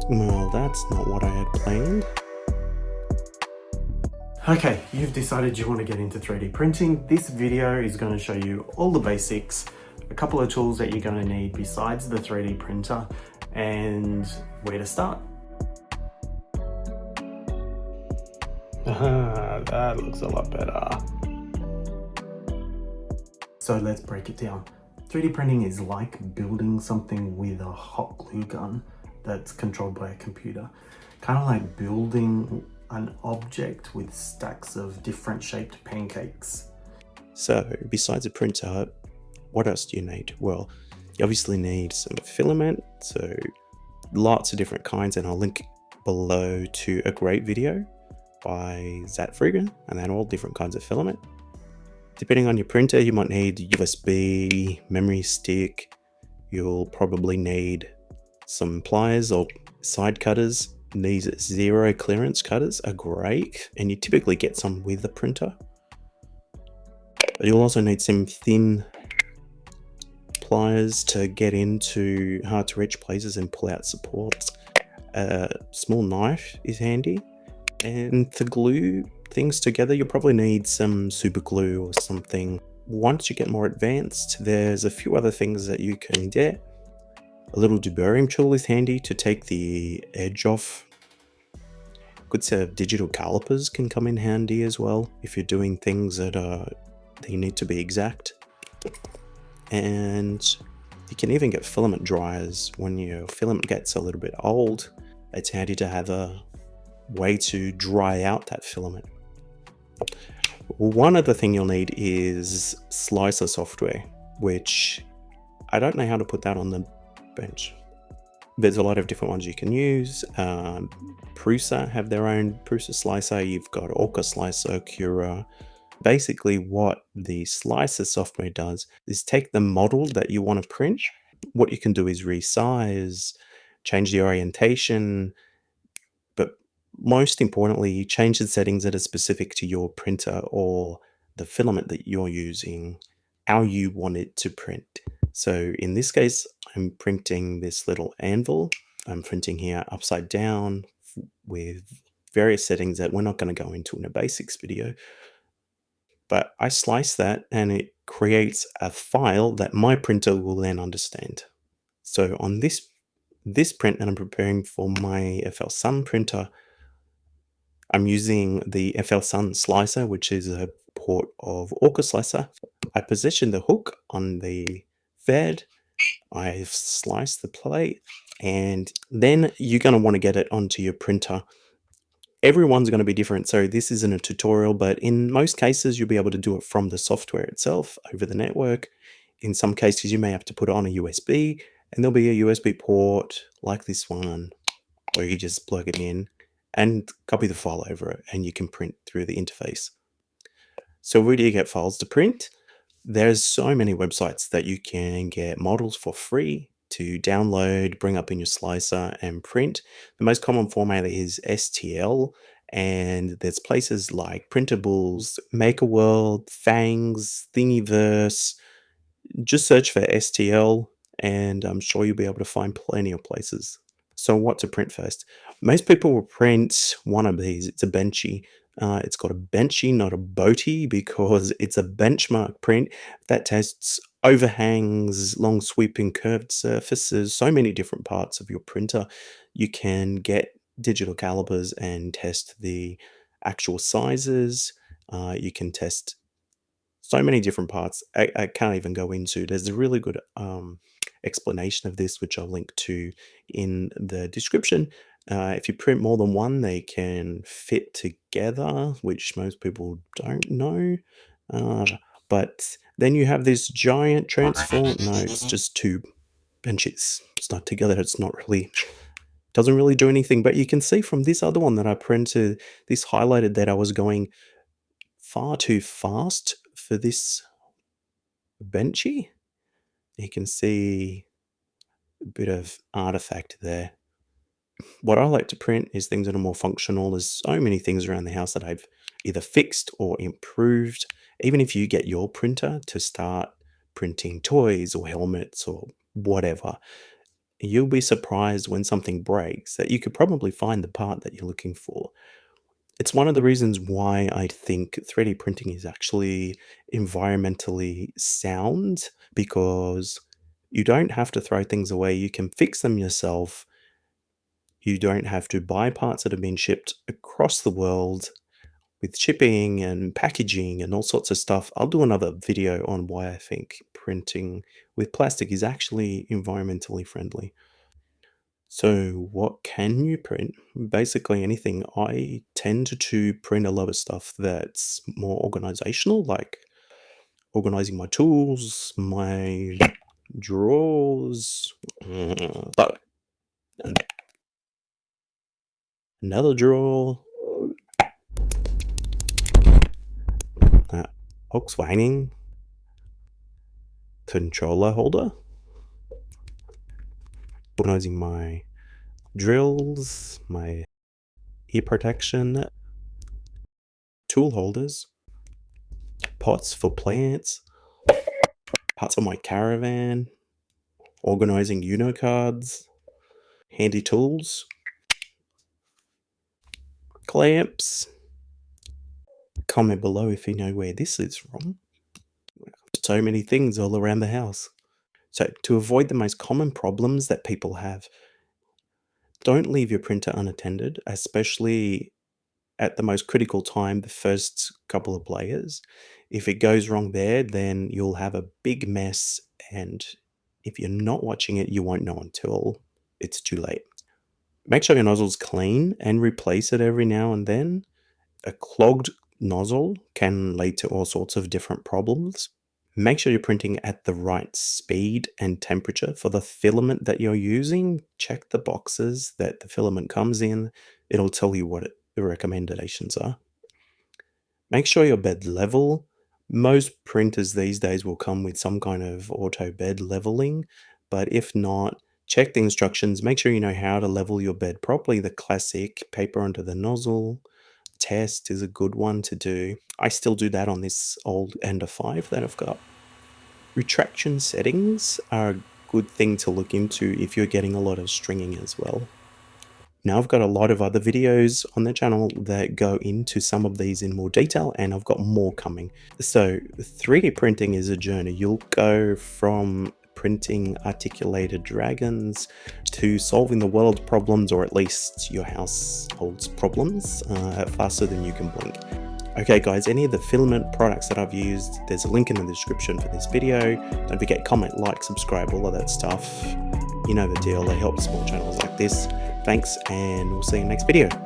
Well, that's not what I had planned. Okay, you've decided you want to get into 3D printing. This video is going to show you all the basics, a couple of tools that you're going to need besides the 3D printer, and where to start. That looks a lot better. So let's break it down. 3D printing is like building something with a hot glue gun that's controlled by a computer. Kind of like building an object with stacks of different shaped pancakes. So besides a printer, what else do you need? Well, you obviously need some filament, so lots of different kinds, and I'll link below to a great video by Zack Freedman, and then all different kinds of filament. Depending on your printer, you might need USB, memory stick. You'll probably need some pliers or side cutters. These zero clearance cutters are great, and you typically get some with the printer. But you'll also need some thin pliers to get into hard to reach places and pull out supports. A small knife is handy, and to glue things together you'll probably need some super glue or something. Once you get more advanced, there's a few other things that you can get. A little deburring tool is handy to take the edge off. Good set of digital calipers can come in handy as well if you're doing things that you need to be exact. And you can even get filament dryers when your filament gets a little bit old. It's handy to have a way to dry out that filament. One other thing you'll need is slicer software, which I don't know how to put that on the bench. There's a lot of different ones you can use. Prusa have their own Prusa slicer. You've got Orca slicer, Cura. Basically what the slicer software does is take the model that you want to print. What you can do is resize, change the orientation, but most importantly, change the settings that are specific to your printer or the filament that you're using, how you want it to print. So in this case, I'm printing this little anvil. I'm printing here upside down with various settings that we're not going to go into in a basics video. But I slice that and it creates a file that my printer will then understand. So on this print that I'm preparing for my FL Sun printer, I'm using the FL Sun slicer, which is a port of Orca slicer. I position the hook on the bed. I've sliced the plate, and then you're going to want to get it onto your printer. Everyone's going to be different, so this isn't a tutorial, but in most cases you'll be able to do it from the software itself over the network. In some cases you may have to put it on a USB, and there'll be a USB port like this one, or you just plug it in and copy the file over it, and you can print through the interface. So where do you get files to print? There's so many websites that you can get models for free to download, bring up in your slicer and print. The most common format is STL, and there's places like Printables, MakerWorld, Fangs, Thingiverse. Just search for STL and I'm sure you'll be able to find plenty of places. So what to print first? Most people will print one of these. It's a Benchy. It's got a Benchy, not a Boaty, because it's a benchmark print that tests overhangs, long sweeping curved surfaces, so many different parts of your printer. You can get digital calipers and test the actual sizes. You can test so many different parts. I can't even go into. There's a really good explanation of this, which I'll link to in the description. If you print more than one, they can fit together, which most people don't know. But then you have this giant transform. No, it's just two benches stuck together. It's not really, doesn't really do anything. But you can see from this other one that I printed, this highlighted that I was going far too fast for this Benchy. You can see a bit of artifact there. What I like to print is things that are more functional. There's so many things around the house that I've either fixed or improved. Even if you get your printer to start printing toys or helmets or whatever, you'll be surprised when something breaks that you could probably find the part that you're looking for. It's one of the reasons why I think 3D printing is actually environmentally sound, because you don't have to throw things away, you can fix them yourself. You don't have to buy parts that have been shipped across the world with shipping and packaging and all sorts of stuff. I'll do another video on why I think printing with plastic is actually environmentally friendly. So, what can you print? Basically, anything. I tend to print a lot of stuff that's more organizational, like organizing my tools, my drawers, but another drawer, uh, Volkswagen controller holder, organizing my drills, my ear protection, tool holders, pots for plants, parts of my caravan, organizing Uno cards, handy tools, clamps. Comment below if you know where this is from. So many things all around the house. So, to avoid the most common problems that people have, don't leave your printer unattended, especially at the most critical time, the first couple of layers. If it goes wrong there, then you'll have a big mess, and if you're not watching it, you won't know until it's too late. Make sure your nozzle's clean and replace it every now and then. A clogged nozzle can lead to all sorts of different problems. Make sure you're printing at the right speed and temperature for the filament that you're using. Check the boxes that the filament comes in. It'll tell you what the recommendations are. Make sure your bed's level. Most printers these days will come with some kind of auto bed leveling, but if not, check the instructions. Make sure you know how to level your bed properly. The classic paper under the nozzle test is a good one to do. I still do that on this old Ender 5 that I've got. Retraction settings are a good thing to look into if you're getting a lot of stringing as well. Now I've got a lot of other videos on the channel that go into some of these in more detail, and I've got more coming. So 3D printing is a journey. You'll go from printing articulated dragons to solving the world's problems, or at least your household's problems, faster than you can blink. Okay guys, any of the filament products that I've used, there's a link in the description for this video. Don't forget, comment, like, subscribe, all of that stuff. You know the deal, they help small channels like this. Thanks, and we'll see you in the next video.